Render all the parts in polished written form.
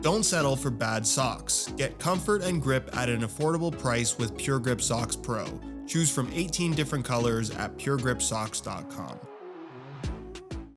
Don't settle for bad socks. Get comfort and grip at an affordable price with Pure Grip Socks Pro. Choose from 18 different colors at puregripsocks.com.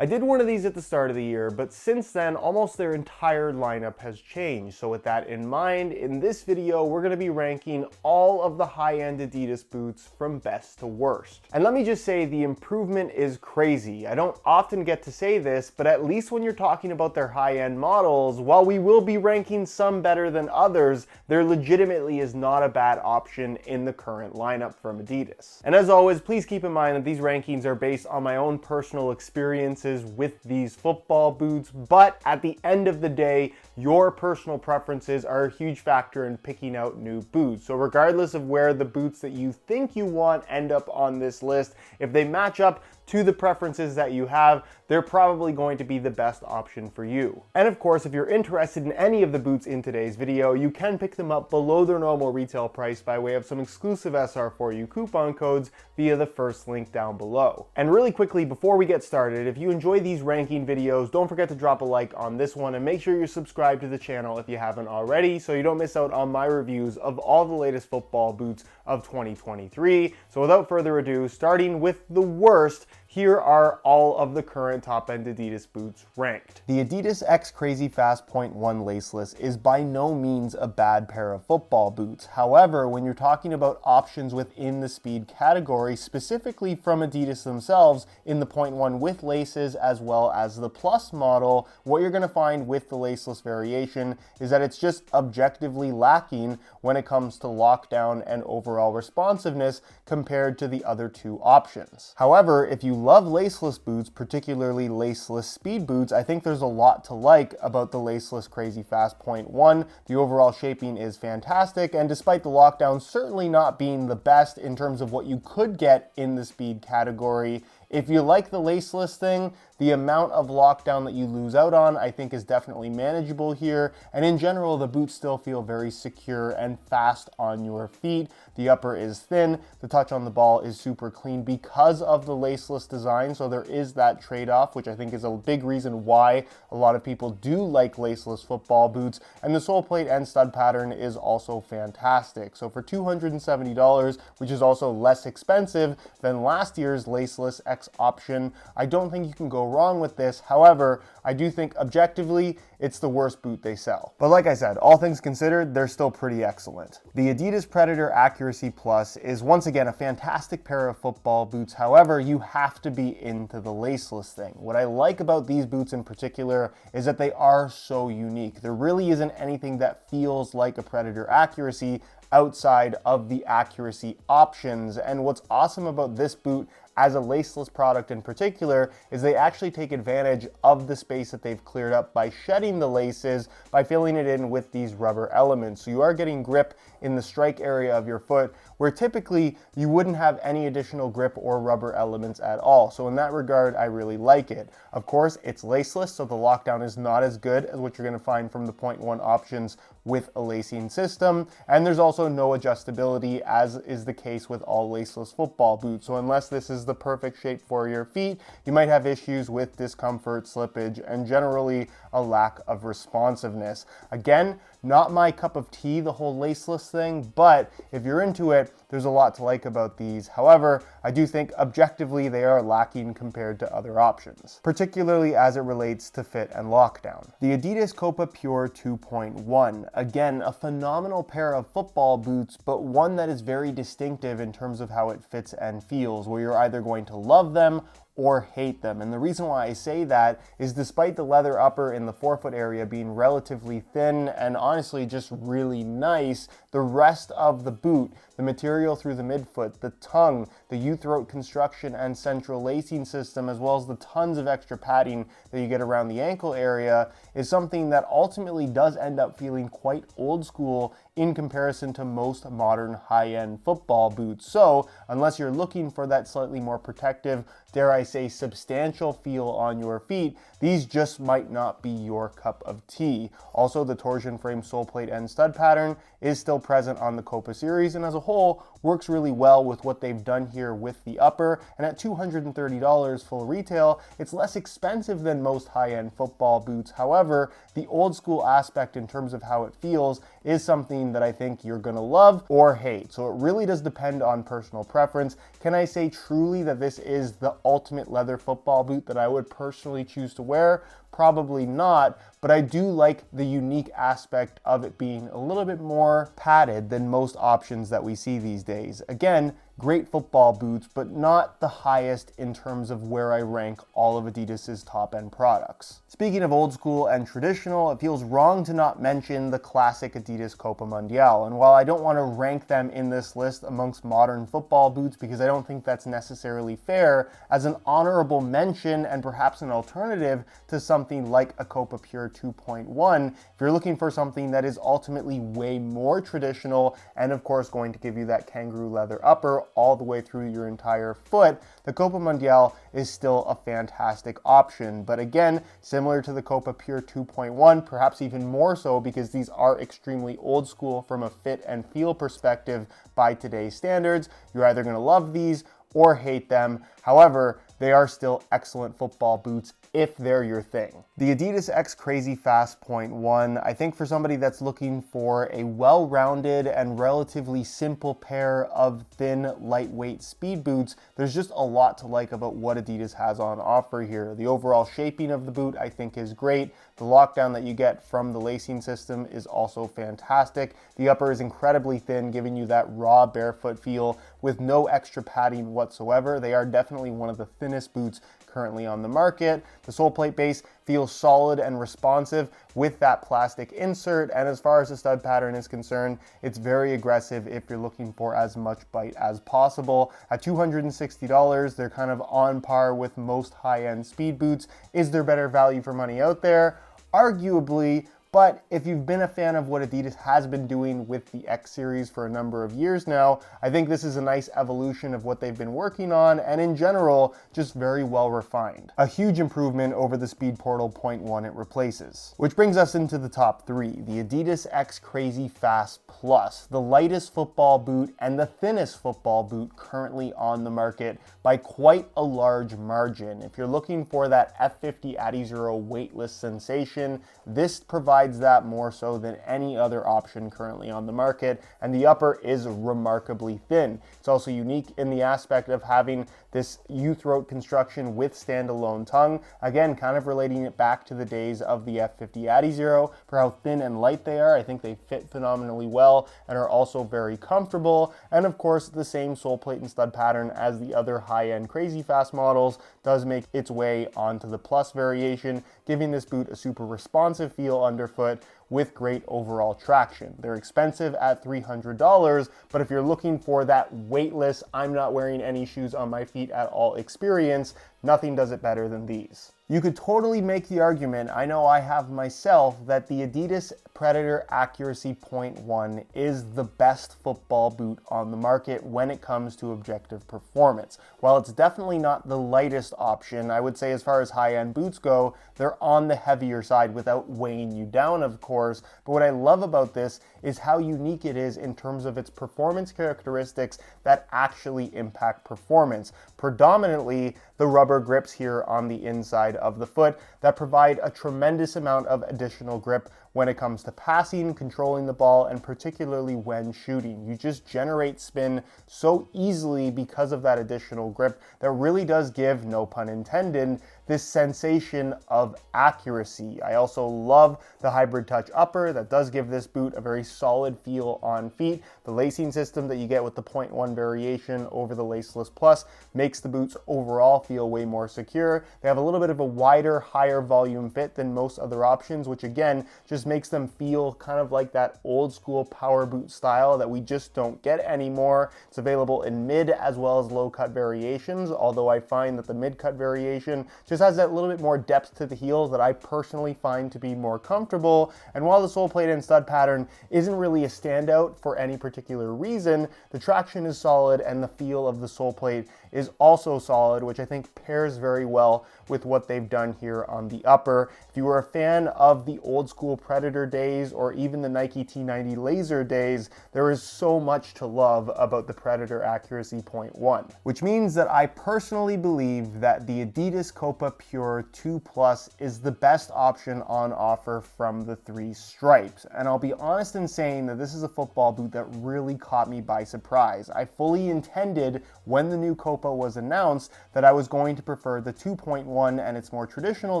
I did one of these at the start of the year, but since then, almost their entire lineup has changed. So with that in mind, in this video, we're gonna be ranking all of the high-end Adidas boots from best to worst. And let me just say, the improvement is crazy. I don't often get to say this, but at least when you're talking about their high-end models, while we will be ranking some better than others, there legitimately is not a bad option in the current lineup from Adidas. And as always, please keep in mind that these rankings are based on my own personal experiences with these football boots, but at the end of the day, your personal preferences are a huge factor in picking out new boots. So regardless of where the boots that you think you want end up on this list, if they match up to the preferences that you have, they're probably going to be the best option for you. And of course, if you're interested in any of the boots in today's video, you can pick them up below their normal retail price by way of some exclusive SR4U coupon codes via the first link down below. And really quickly, before we get started, if you enjoy these ranking videos, don't forget to drop a like on this one and make sure you're subscribed to the channel if you haven't already, so you don't miss out on my reviews of all the latest football boots of 2023. So without further ado, starting with the worst, here are all of the current top-end Adidas boots ranked. The Adidas X Crazyfast.1 Laceless is by no means a bad pair of football boots. However, when you're talking about options within the speed category, specifically from Adidas themselves, in the 0.1 with laces as well as the Plus model, what you're going to find with the laceless variation is that it's just objectively lacking when it comes to lockdown and overall responsiveness compared to the other two options. However, if you love laceless boots, particularly laceless speed boots, I think there's a lot to like about the Laceless Crazyfast.1. The overall shaping is fantastic, and despite the lockdown certainly not being the best in terms of what you could get in the speed category, if you like the laceless thing, the amount of lockdown that you lose out on, I think, is definitely manageable here. And in general, the boots still feel very secure and fast on your feet. The upper is thin. The touch on the ball is super clean because of the laceless design. So there is that trade-off, which I think is a big reason why a lot of people do like laceless football boots. And the sole plate and stud pattern is also fantastic. So for $270, which is also less expensive than last year's laceless X option, I don't think you can go wrong with this. However, I do think objectively it's the worst boot they sell. But like I said, all things considered, they're still pretty excellent. The Adidas Predator Accuracy Plus is once again a fantastic pair of football boots. However, you have to be into the laceless thing. What I like about these boots in particular is that they are so unique. There really isn't anything that feels like a Predator Accuracy outside of the accuracy options. And what's awesome about this boot as a laceless product in particular is they actually take advantage of the space that they've cleared up by shedding the laces, by filling it in with these rubber elements. So you are getting grip in the strike area of your foot, where typically you wouldn't have any additional grip or rubber elements at all. So in that regard, I really like it. Of course, it's laceless, so the lockdown is not as good as what you're going to find from the 0.1 options with a lacing system. And there's also no adjustability, as is the case with all laceless football boots. So unless this is the perfect shape for your feet, you might have issues with discomfort, slippage, and generally a lack of responsiveness. Again, not my cup of tea, the whole laceless thing, but if you're into it, there's a lot to like about these. However, I do think objectively they are lacking compared to other options, particularly as it relates to fit and lockdown. The Adidas Copa Pure 2.1, again, a phenomenal pair of football boots, but one that is very distinctive in terms of how it fits and feels, where you're either going to love them or hate them. And the reason why I say that is despite the leather upper in the forefoot area being relatively thin and honestly just really nice, the rest of the boot, the material through the midfoot, the tongue, the U-throat construction and central lacing system, as well as the tons of extra padding that you get around the ankle area, is something that ultimately does end up feeling quite old school in comparison to most modern high-end football boots. So unless you're looking for that slightly more protective, dare I say substantial feel on your feet, these just might not be your cup of tea. Also, the torsion frame sole plate and stud pattern is still present on the Copa series, and as a whole, works really well with what they've done here with the upper, and at $230 full retail, it's less expensive than most high-end football boots. However, the old school aspect in terms of how it feels is something that I think you're gonna love or hate. So it really does depend on personal preference. Can I say truly that this is the ultimate leather football boot that I would personally choose to wear? Probably not, but I do like the unique aspect of it being a little bit more padded than most options that we see these days. Again, great football boots, but not the highest in terms of where I rank all of Adidas's top-end products. Speaking of old school and traditional, it feels wrong to not mention the classic Adidas Copa Mundial. And while I don't want to rank them in this list amongst modern football boots because I don't think that's necessarily fair, as an honorable mention and perhaps an alternative to something like a Copa Pure 2.1, if you're looking for something that is ultimately way more traditional and of course going to give you that kangaroo leather upper all the way through your entire foot, the Copa Mundial is still a fantastic option. But again, similar to the Copa Pure 2.1, perhaps even more so because these are extremely old school from a fit and feel perspective by today's standards. You're either going to love these or hate them. However, they are still excellent football boots if they're your thing. The Adidas X Crazyfast.1, I think for somebody that's looking for a well-rounded and relatively simple pair of thin, lightweight speed boots, there's just a lot to like about what Adidas has on offer here. The overall shaping of the boot I think is great. The lockdown that you get from the lacing system is also fantastic. The upper is incredibly thin, giving you that raw barefoot feel with no extra padding whatsoever. They are definitely one of the thinnest boots currently on the market. The sole plate base feels solid and responsive with that plastic insert, and as far as the stud pattern is concerned, it's very aggressive if you're looking for as much bite as possible. At $260, they're kind of on par with most high-end speed boots. Is there better value for money out there? Arguably, but if you've been a fan of what Adidas has been doing with the X series for a number of years now, I think this is a nice evolution of what they've been working on, and in general, just very well refined. A huge improvement over the Speed Portal 0.1 it replaces. Which brings us into the top three, the Adidas X Crazyfast Plus, the lightest football boot and the thinnest football boot currently on the market by quite a large margin. If you're looking for that F50 Adizero weightless sensation, this provides that more so than any other option currently on the market, and the upper is remarkably thin. It's also unique in the aspect of having this U-throat construction with standalone tongue, again kind of relating it back to the days of the F50 Adizero for how thin and light they are. I think they fit phenomenally well and are also very comfortable, and of course the same sole plate and stud pattern as the other high-end Crazyfast models does make its way onto the Plus variation, giving this boot a super responsive feel underfoot with great overall traction. They're expensive at $300, but if you're looking for that weightless, I'm not wearing any shoes on my feet at all experience, nothing does it better than these. You could totally make the argument, I know I have myself, that the Adidas Predator Accuracy 0.1 is the best football boot on the market when it comes to objective performance. While it's definitely not the lightest option, I would say as far as high-end boots go, they're on the heavier side without weighing you down, of course. But what I love about this is how unique it is in terms of its performance characteristics that actually impact performance. Predominantly the rubber grips here on the inside of the foot that provide a tremendous amount of additional grip when it comes to passing, controlling the ball, and particularly when shooting. You just generate spin so easily because of that additional grip that really does give, no pun intended, this sensation of accuracy. I also love the hybrid touch upper that does give this boot a very solid feel on feet. The lacing system that you get with the 0.1 variation over the Laceless Plus makes the boots overall feel way more secure. They have a little bit of a wider, higher volume fit than most other options, which again, just makes them feel kind of like that old school power boot style that we just don't get anymore. It's available in mid as well as low cut variations, although I find that the mid cut variation just has that little bit more depth to the heels that I personally find to be more comfortable. And while the sole plate and stud pattern isn't really a standout for any particular reason, the traction is solid and the feel of the sole plate is also solid, which I think pairs very well with what they've done here on the upper. If you were a fan of the old school Predator days or even the Nike T90 Laser days, there is so much to love about the Predator Accuracy Point 1, which means that I personally believe that the Adidas Copa Pure 2 Plus is the best option on offer from the three stripes. And I'll be honest in saying that this is a football boot that really caught me by surprise. I fully intended when the new Copa was announced that I was going to prefer the 2.1 and its more traditional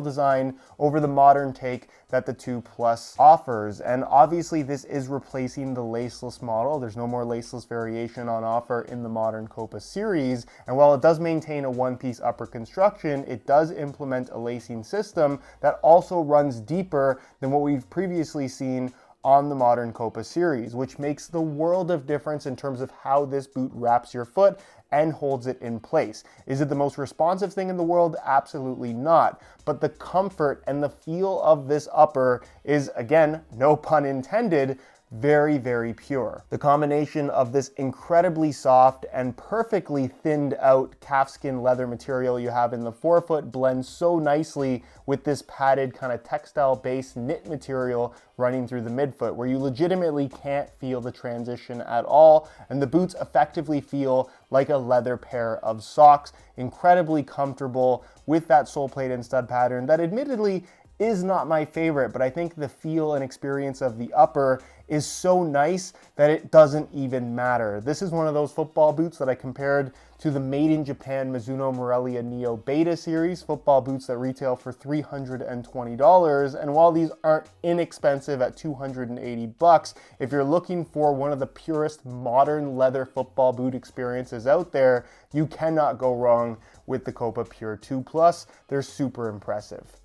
design over the modern take that the 2 Plus offers. And obviously this is replacing the laceless model. There's no more laceless variation on offer in the modern Copa series. And while it does maintain a one-piece upper construction, it does implement a lacing system that also runs deeper than what we've previously seen on the modern Copa series, which makes the world of difference in terms of how this boot wraps your foot and holds it in place. Is it the most responsive thing in the world? Absolutely not. But the comfort and the feel of this upper is, again, no pun intended, very, very pure. The combination of this incredibly soft and perfectly thinned out calfskin leather material you have in the forefoot blends so nicely with this padded kind of textile based knit material running through the midfoot, where you legitimately can't feel the transition at all, and the boots effectively feel like a leather pair of socks, incredibly comfortable with that sole plate and stud pattern that admittedly is not my favorite, but I think the feel and experience of the upper is so nice that it doesn't even matter. This is one of those football boots that I compared to the Made in Japan Mizuno Morelia Neo Beta series, football boots that retail for $320. And while these aren't inexpensive at $280, if you're looking for one of the purest modern leather football boot experiences out there, you cannot go wrong with the Copa Pure 2 Plus. They're super impressive.